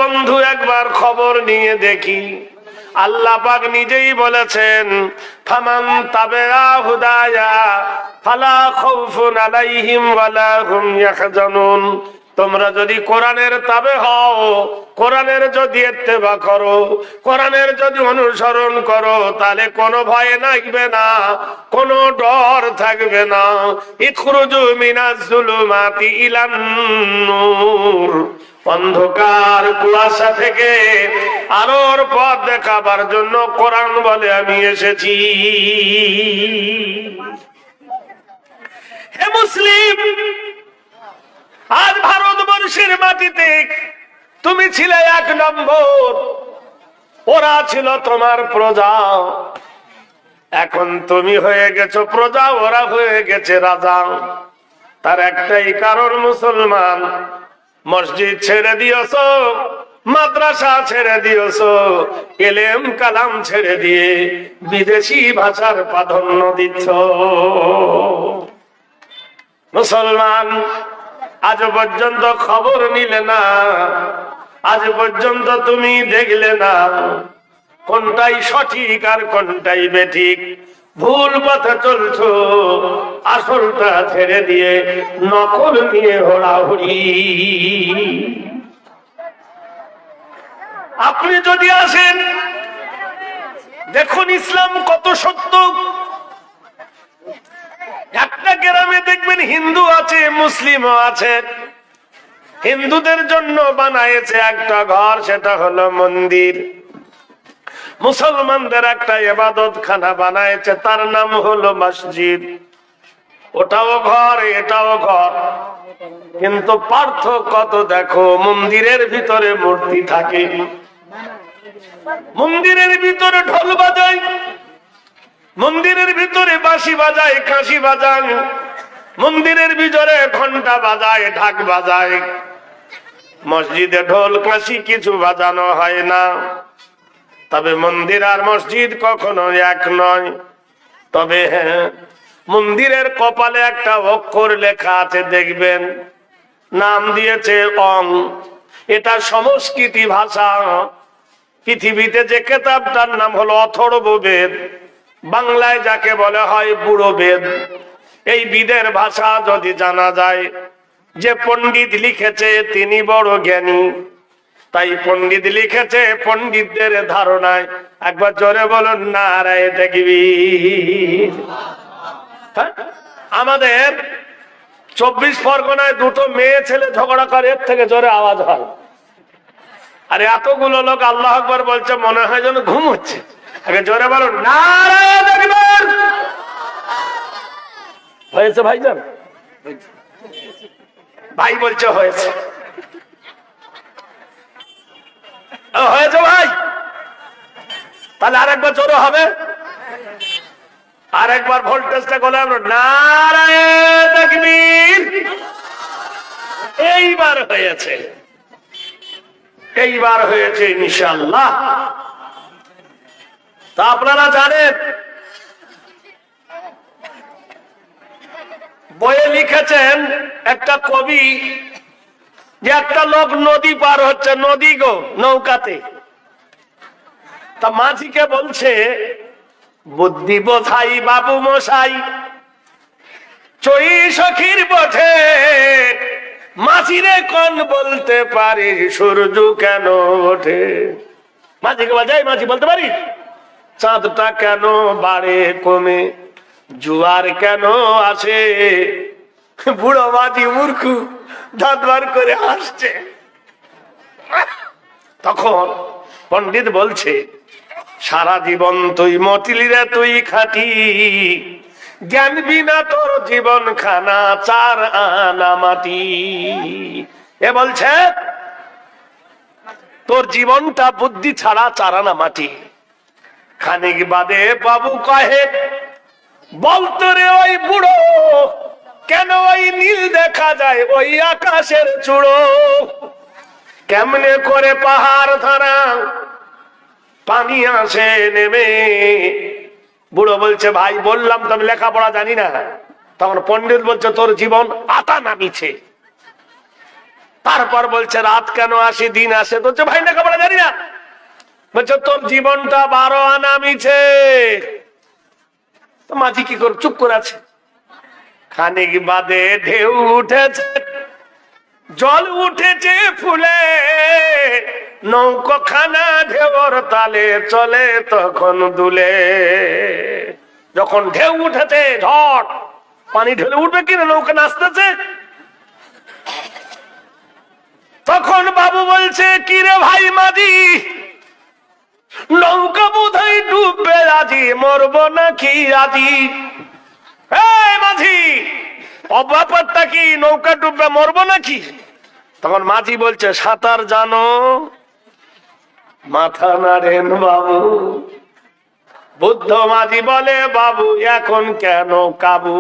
বন্ধু একবার খবর নিয়ে দেখি, আল্লাহ পাক নিজেই বলেছেন, ফামান তাবিআ হুদায়া ফালা খাউফুন আলাইহিম ওয়ালা হুম ইয়াহজানুন। তোমরা যদি কোরআনের তাবে হও, কোরআনের যদি ইত্তেবা করো, কোরআনের যদি অনুসরণ করো, তাহলে কোনো ভয় লাগবে না, কোনো ডর থাকবে না। ইখরুজু মিনাজ যুলুমাতি ইলান নূর, অন্ধকার কুয়াশা থেকে আলোর পথ দেখাবার জন্য কোরআন বলে আমি এসেছি। হে মুসলিম, আজ ভারতবর্ষের মাটিতে তুমি ছিলে 1 নম্বর, ওরা ছিল তোমার প্রজা। এখন তুমি হয়ে গেছো প্রজা, ওরা হয়ে গেছে রাজা। তার একটাই কারণ, মুসলমান। মসজিদ ছেড়ে দিয়েছো, মাদ্রাসা ছেড়ে দিয়েছো, এলেম কালাম ছেড়ে দিয়ে বিদেশি ভাষার প্রাধান্য দিচ্ছ। মুসলমান, আজ পর্যন্ত খবর নিলে না, আজ পর্যন্ত তুমি দেখলে না কোনটাই সঠিক আর কোনটাই বেঠিক। ভুল পথে চলছো, আসলটা ছেড়ে দিয়ে নকল নিয়ে হোড়াহুড়ি। আপনি যদি আসেন, দেখুন ইসলাম কত সত্য। একটা গ্রামে দেখবেন হিন্দু আছে, মুসলিমও আছে। হিন্দুদের জন্য বানায়েছে একটা ঘর, সেটা হলো মন্দির। মুসলমানদের একটা ইবাদতখানা বানায়েছে, তার নাম হলো মসজিদ। ওটাও ঘর, এটাও ঘর, কিন্তু পার্থক্য তো দেখো। মন্দিরের ভিতরে মূর্তি থাকে, মন্দিরের ভিতরে ঢোল বাজায়, মন্দিরের ভিতরে বাঁশি বাজায়, কাঁসি বাজায়, মন্দিরের ভিতরে ঘন্টা বাজায়, ঢাক বাজায়। মসজিদে ঢোল কাঁসি কিছু বাজানো হয় না। তবে মন্দির আর মসজিদ কখনো এক নয়। তবে হ্যাঁ, মন্দিরের কপালে একটা অক্ষর লেখা আছে, দেখবেন, নাম দিয়েছে অং। এটা সংস্কৃতি ভাষা। পৃথিবীতে যে কেতাবটার নাম হলো অথর্ববেদ, বাংলায় যাকে বলা হয় বুড়ো বেদ। এই বেদের ভাষা যদি জানা যায়, যে পণ্ডিত লিখেছে তিনি বড় জ্ঞানী। তাই পণ্ডিত লিখেছে পণ্ডিতদের ধারণায়। একবার জোরে বলুন নারায়ে তাকবীর। আমাদের 24 পরগনায় 2টো মেয়ে ছেলে ঝগড়া করে, এর থেকে জোরে আওয়াজ হয়। আর এতগুলো লোক আল্লাহু আকবার বলছে, মনে হয় যেন ঘুম হচ্ছে। আগে জোরে বলুন নারায়ে তাকবীর। হয়েছে ভাইজান? ভাই বলছে হয়েছে, হয়েছে ভাই। তাহলে আরেকবার জোরে হবে, আরেকবার ভোল্টেজটা গলে আমরা নারায়ে তাকবীর। এইবার হয়েছে, এইবার হয়েছে ইনশাআল্লাহ। তা আপনারা জানেন, বইয়ে লিখেছেন একটা কবি, যে একটা লোক নদী পার হচ্ছে, নদী গো, নৌকাতে। তা মাঝিকে বলছে, বুদ্ধি বোঝাই বাবু মশাই, চই সখীর বটে, মাঝিরে কোন বলতে পারি সূর্য কেন ওঠে। মাঝিকে বাজাই, মাঝি বলতে পারি চাঁদটা কেন বাড়ে কমে, জোয়ার কেন আসে। বুড়ো মাঝি মূর্খু দাঁত বার করে হাসছে। তখন পণ্ডিত বলছে, সারা জীবন তুই মতিলি রে, তুই খাটি, জ্ঞান বিনা তোর জীবন খানা 4 আনা মাটি। এ বলছে তোর জীবনটা বুদ্ধি ছাড়া 4 আনা মাটি। খানিক বাদে বাবু কহে, বলতো রে ওই বুড়ো, কেন ওই নীল দেখা যায় ওই আকাশের চূড়ো, কেমনে করে পাহাড় ধরা পানি আসে নেমে। বুড়ো বলছে, ভাই বললাম তো আমি লেখাপড়া জানি না। তখন পণ্ডিত বলছে, তোর জীবন আটা নামিছে। তারপর বলছে রাত কেন আসে দিন আসে? তো ভাই লেখাপড়া জানি না। বলছে তোর জীবনটা 12 আনা মিছে। তো মাঝি কি করে চুপ করে আছে। খানিক বাদে ঢেউ উঠেছে, জল উঠেছে ফুলে, নৌকো খানা ঢেউর তালে চলে তখন দুলে। যখন ঢেউ উঠেছে, ঝড় পানি ঢেলে উঠবে কিনা, নৌকা নাচতেছে, তখন বাবু বলছে কি রে ভাই মাঝি, নৌকা বোধহয় ডুববে আজি, মরবো নাকি আজি? এই মাঝি, ব্যাপারটা কি, নৌকা ডুববে মরবো নাকি? তখন মাঝি বলছে সাঁতার জানো? মাথা নাড়েন বাবু। বুদ্ধ মাঝি বলে বাবু এখন কেন কাবু?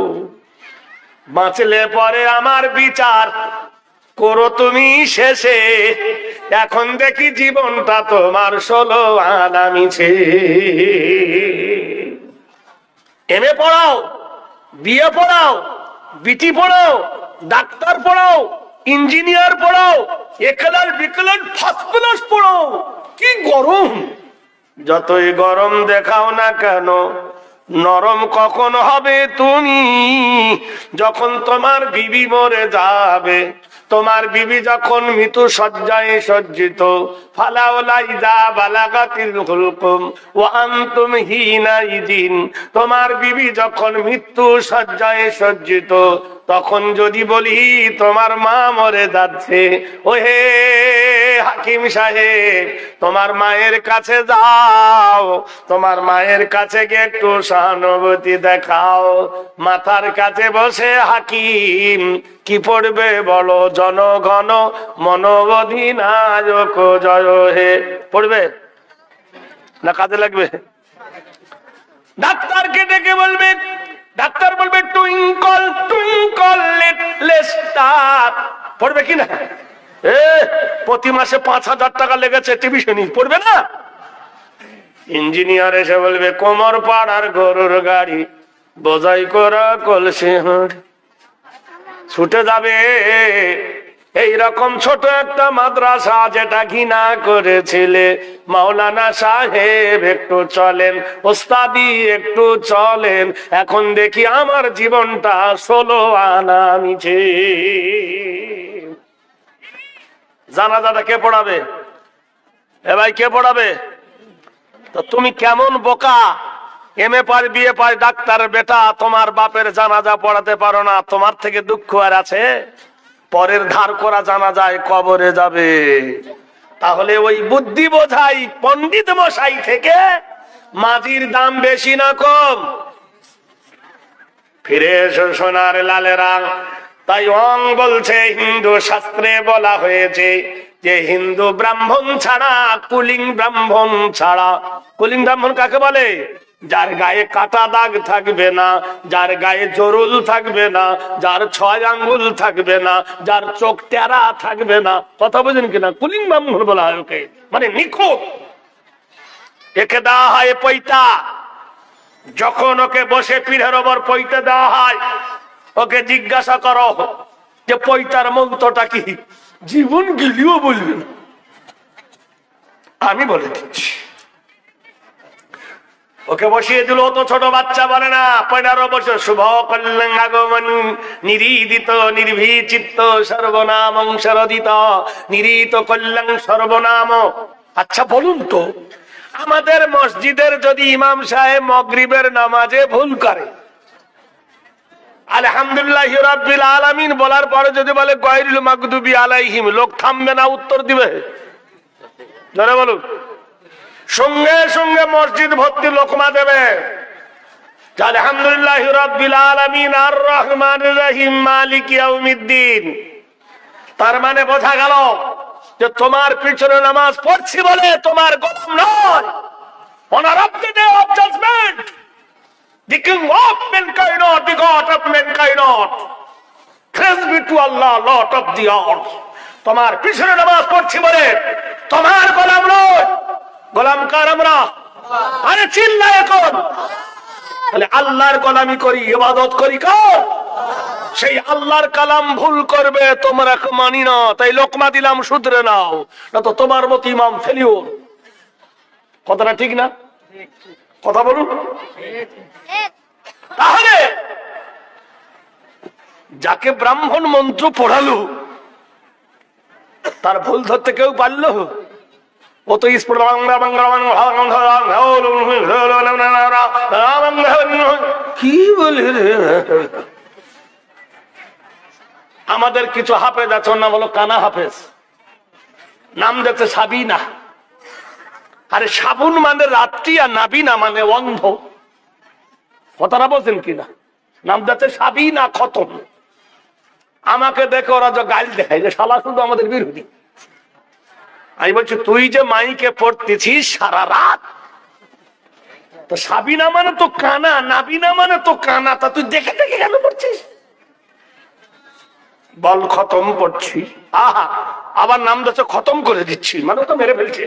বাঁচলে পরে আমার বিচার করো তুমি শেষে, এখন দেখি জীবনটা তোমার 16 আনা মিছে। এমএ পড়াও, বিএ পড়াও, বিটি পড়াও, ডাক্তার পড়াও, ইঞ্জিনিয়ার পড়াও, একলার বিকলার ফার্স্ট ক্লাস পড়াও, কি গরম! যতই গরম দেখাও না কেন, নরম কখন হবে তুমি? যখন তোমার বিবি মরে যাবে, তোমার বিবি যখন মৃত্যু সজ্জায় সজ্জিত, ফালাউলাইজা বালাগাতিল হুলকুম ওয়া আনতুম হিনাইদিন, তোমার বিবি যখন মৃত্যু সজ্জায় সজ্জিত, তখন যদি বলি তোমার মা মরে যাচ্ছে, ওহে হাকিম সাহেব তোমার মায়ের কাছে যাও, তোমার মায়ের কাছে গিয়ে একটু সহানুভূতি দেখাও। মাথার কাছে বসে হাকিম কি পড়বে বলো, জনগণ মনোবধিনায়ক জয় হে, পড়বে না কাজে লাগবে? ডাক্তারকে ডেকে বলবে, ডাক্তার বলবে টুইঙ্কল টুইঙ্কল লিটল স্টার, পড়বে কিনা? প্রতি মাসে 5,000 টাকা লেগেছে টিউশনি, পড়বে না? ইঞ্জিনিয়ার এসে বলবে কোমর পাড়ার গরুর গাড়ি, বোঝাই করা কলসি হাঁড়ি, ছুটে যাবে। এইরকম ছোট একটা মাদ্রাসা যেটা ঘৃণা করেছিলে, মাওলানা সাহেব একটু চলেন, ওস্তাদি একটু চলেন, এখন দেখি আমার জীবনটা 16 আনা মিছে। জানাজাটা কে পড়াবে? এ ভাই কে পড়াবে? তো তুমি কেমন বোকা, এমএ পার বিএ পার ডাক্তার বেটা, তোমার বাপের জানাজা পড়াতে পারো না, তোমার থেকে দুঃখ আর আছে? পরের ধার করা জানাজায় কবরে যাবে। তাহলে ওই বুদ্ধি বোঝাই পণ্ডিত মশাই থেকে মাঝির দাম বেশি না কম? ফিরে এসো সোনার লালেরা। তাই অং বলছে হিন্দু শাস্ত্রে বলা হয়েছে যে হিন্দু ব্রাহ্মণ ছাড়া, কুলিং ব্রাহ্মণ ছাড়া। কুলিং ব্রাহ্মণ কাকে বলে? যার গায়ে কাটা দাগ থাকবে না, যার গায়ে জরুল থাকবে না, যার 6 আঙ্গুল থাকবে না, যার চোখ টেরা থাকবে না। কথা বুঝেন কিনা? কুলিং ব্রাহ্মণ বলা হয় ওকে, মানে নিখুঁত। একে দেওয়া হয় পৈতা। যখন ওকে বসে পিঠের ওপর পৈতে দেওয়া হয়, ওকে জিজ্ঞাসা করো যে পৈতার মন্ত্রটা কি, জীবন গেলেও বলবে না। আমি বলে দিচ্ছি। ওকে বসিয়ে দিল, তো ছোট বাচ্চা বলে না, 15 বছর। শুভ কল্যাণ আগমন নিরীদিত নির্ভীচিত্ত সর্বনাম শরদিত নিরীত কল্যাণ সর্বনাম। আচ্ছা বলুন তো, আমাদের মসজিদের যদি ইমাম সাহেব মাগরিবের নামাজে ভুল করে, আলহামদুলিল্লাহ রাব্বিল আলামিন বলার পরে যদি বলে গায়রুল মাগদুবি আলাইহিম, লোক থামবে না, উত্তর দিবে? ধরে বলুন। সঙ্গে সঙ্গে মসজিদ ভর্তি লোকমা দেবে আলহামদুলিল্লাহ রাব্বিল আলামিন আর রহমানির রহিম মালিক ইয়াউমিদ্দিন। তার মানে বোঝা গেল যে তোমার পিছনে নামাজ পড়ছি বলে তোমার গোলাম নয়। Honor of the day of judgment, the king of mankind, the god of mankind, praise be to Allah, Lord of the earth. তোমার পিছনে নামাজ পড়ছি বলে তোমার গোলাম নয়। গোলাম কার আমরা? আরে চিল্লা এখন। তাহলে আল্লাহর গোলামি করি, ইবাদত করি কার? সেই আল্লাহর কালাম ভুল করবে, তোমরা মানি না, তাই লোকমা দিলাম শুধরে নাও, না তো তোমার মতো ইমাম ফেলিওর। কথাটা ঠিক না? কথা বলুন। তাহলে যাকে ব্রাহ্মণ মন্ত্র পড়ালো তার ভুল ধরতে কেউ পারলো? ও তো কি বলে রে। আমাদের কিছু হাফেজ আছে, নাম হলো কানা হাফেজ, নাম যাচ্ছে সাবিনা। আরে সাবুন মানে রাত্রি, আর নাবিনা মানে অন্ধ। কথাটা বলছেন কিনা? নাম যাচ্ছে সাবিনা খতম। আমাকে দেখে ওরা যে গাইল দেখায় যে শালা শুধু আমাদের বিরোধী। আমি বলছি তুই যে মাইকে পড়তেছিস সারা রাত, তো সাবিনা মানে তো কানা, নাবিনা মানে তো কানা, তা তুই দেখে দেখে কেন পড়ছিস? বল খতম পড়ছি। আহা, আবার নাম যাচ্ছে খতম করে দিচ্ছি, মানে তো মেরে ফেলছে।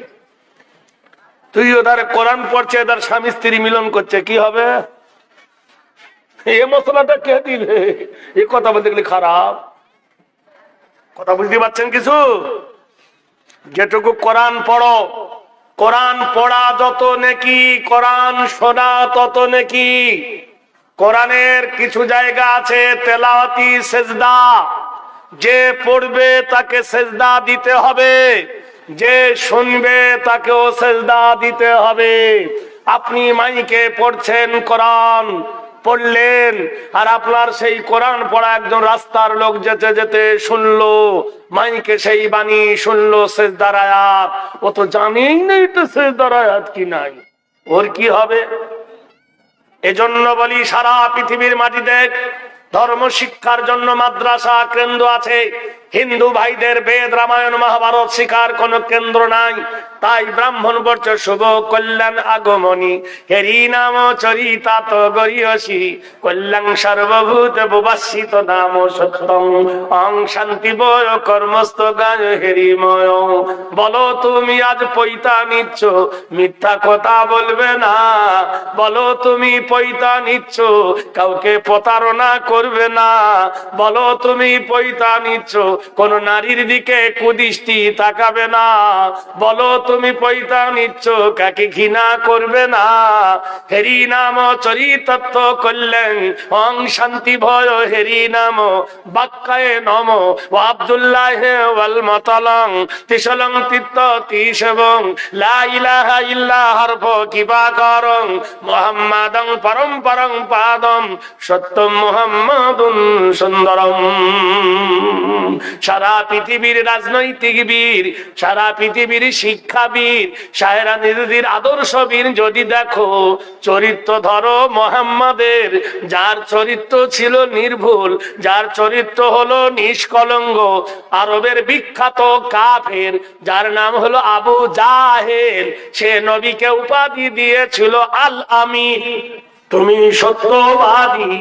তুই ওদের কোরআন পড়ছে, এদের স্বামী স্ত্রী মিলন করছে, কি হবে? এই মশলাটা কে দিবে? এই কথা বলতে গেলে খারাপ। কথা বুঝতে পারছেন কিছু? যেটুকু কোরআন পড়ো, কোরআন পড়া যত নেকি, কোরআন শোনা তত নেকি। কোরআনের কিছু জায়গা আছে তেলাওয়াতি সেজদা, যে পড়বে তাকে সেজদা দিতে হবে, যে শুনবে তাকেও সেজদা দিতে হবে। আপনি মাইকে পড়ছেন, কোরআন পড়লেন, আর আপনার সেই কোরআন পড়া একজন রাস্তার লোক যেতে যেতে শুনলো, মাইকে সেই বাণী শুনলো সেজদার আয়াত, ও তো জানেই না এটা সেজদার আয়াত কি নাই, ওর কি হবে? এজন্য বলি সারা পৃথিবীর মাটিতে ধর্ম শিক্ষার জন্য মাদ্রাসা কেন্দ্র আছে, হিন্দু ভাইদের বেদ রামায়ণ মহাভারত শিখার কোন কেন্দ্র নাই। তাই ব্রাহ্মণ বর্ষ শুভ কল্যাণ আগমনী, হেরি নাম চরিতাত গরিয়সী, কল্যাণ সর্বভূত বুবাসিত নাম সত্যং, অং শান্তি বয় কর্মস্থ গায় হেরিময়। বলো তুমি আজ পৈতা নিচ্ছ, মিথ্যা কথা বলবে না। বলো তুমি পৈতা নিচ্ছ, কাউকে প্রতারণা করবে না। বলো তুমি পৈতা নিচ্ছ, কোন নারীর দিকে কুদৃষ্টি তাকাবে না। বলো তুমি পৈতা নিচ্ছ, কাকে ঘৃণা করবে না। হেরি নাম চরিতত্ব কল্যাণ, অং শান্তি ভয় হেরি নাম বাক্যায় নম, ও আব্দুল্লাহ ওয়াল মতলং তিসলং তিত্ত তিসবং লা ইলাহা ইল্লা হারফ কিবা করং মুহাম্মাদং পরম পরং পাদম সত্যম মুহাম্মাদুন সুন্দরম। সারা পৃথিবীর রাজনৈতিক বীর, সারা পৃথিবীর শিক্ষাবীর, সাহেরা নিজেদের আদর্শবীর যদি দেখো, চরিত্র ধরো মোহাম্মদের, যার চরিত্র ছিল নির্ভুল, যার চরিত্র হলো নিষ্কলঙ্ক, আরবের বিখ্যাত কাফের যার নাম হলো আবু জাহেল, সে নবীকে উপাধি দিয়েছিল আল আমিন। তুমি সত্যবাদী,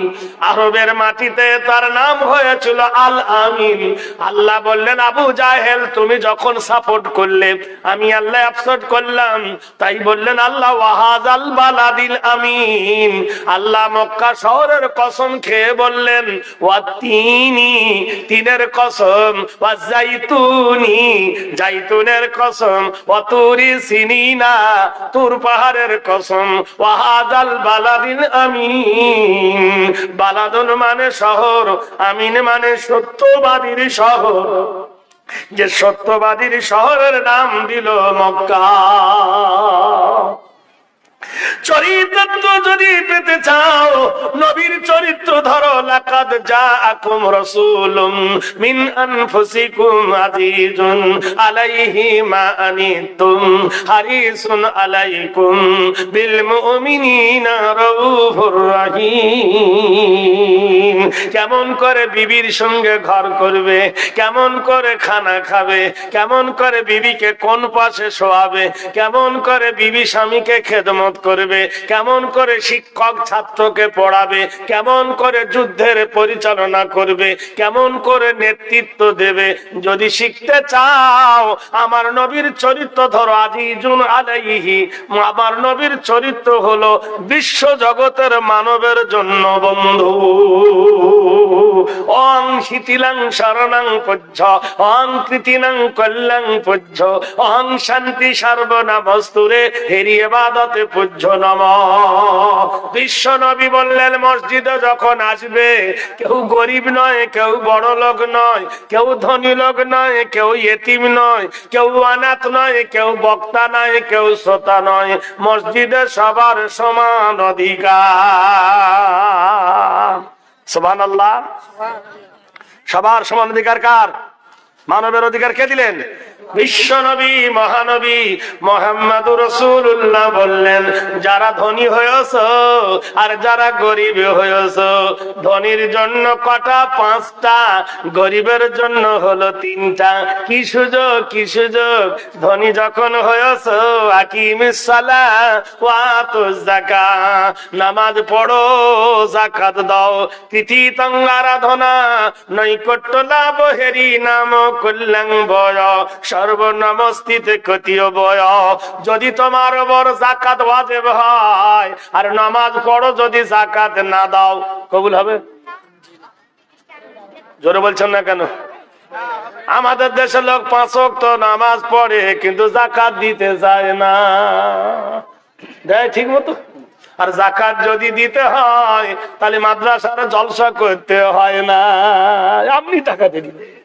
আরবের মাটিতে তার নাম হয়েছিল আল আমিন। আল্লাহ বললেন আবু জাহেল তুমি যখন সাপোর্ট করলে, আমি আল্লাহ আফসোস করলাম। তাই বললেন আল্লাহ ওয়াহাজাল বালাদিল আমিন। আল্লাহ মক্কা শহরের কসম খেয়ে বললেন ওয়াতিনি, তিনের কসম, ওয়াজাইতুনি, জাইতুনের কসম, ওয়াতুরি সিনিনা, তুর পাহাড়ের কসম, ওয়াহাজাল বালাদিল আমিন। বালাদুন মানে শহর, আমিন মানে সত্যবাদীর শহর। যে সত্যবাদীর শহরের নাম দিল মক্কা। চরিত্র যদি পেতে চাও, নবীর চরিত্র ধরো। লাকাদ জাআকুম রাসূলুম মিন আনফুসিকুম আজিজুন আলাইহি মা আনিতুম হারিসুন আলাইকুম বিল মুমিনিনা রাউফুর রহিম। কেমন করে বিবির সঙ্গে ঘর করবে, কেমন করে খানা খাবে, কেমন করে বিবিকে কোন পাশে শোয়াবে, কেমন করে বিবি স্বামীকে খেদমত করবে, করবে, কেমন করে শিক্ষক ছাত্রকে পড়াবে, কেমন করে যুদ্ধের পরিচালনা করবে, কেমন করে নেতৃত্ব দেবে। যদি শিখতে চাও আমার নবীর চরিত্র ধরো। আজিজুন আলাইহি, আমার নবীর চরিত্র হলো বিশ্ব জগতের মানবের জন্য বন্ধু। অং শিথিলাং শরণাং পজ্জ, অং কৃতিনাং কল্যাং পজ্জ, অং শান্তি সর্বনামস্তুরে হেরি ইবাদতে পূজ্য নম। বিশ্ব নবী বললেন মসজিদে যখন আসবে কেউ গরিব নয়, কেউ বড় লোক নয়, কেউ ধনী লোক নয়, কেউ ইয়েতিম নয়, কেউ অনাথ নয়, কেউ বক্তা নয়, কেউ শ্রোতা নয়, মসজিদে সবার সমান অধিকার। সুবহানাল্লাহ। সবার সমান অধিকার কার? মানবের অধিকার কে দিলেন? বিশ্ব নবী মহানবী মুহাম্মদুর রাসূলুল্লাহ বললেন যারা ধনী হয়েছো আর যারা গরিব হয়েছো, ধনীর জন্য কটা? 5টা, গরিবের জন্য হলো 3টা। কি সুযোগ, কি সুযোগ! ধনী যখন হয়েছো আকিমিস সালাহ ওয়া আতুজ যাকাত, নামাজ পড়ো, যাকাত দাও। তৃতীয়তং আরাধনা, নৈকট্য লাভ হেরি নাম কল্যাণ বয়, সর্বনমস্তিতে কতীয় বয়। যদি তোমার উপর যাকাত ওয়াজিব হয় আর নামাজ পড়ো, যদি যাকাত না দাও কবুল হবে? জোরে বলছেন না কেন? আমাদের দেশের লোক 5 ওয়াক্ত নামাজ পড়ে কিন্তু যাকাত দিতে চায় না, দেয় ঠিক মতো। আর যাকাত যদি দিতে হয় তাহলে মাদ্রাসার জলসা করতে হয় না, আপনি টাকা দিয়ে দিবেন।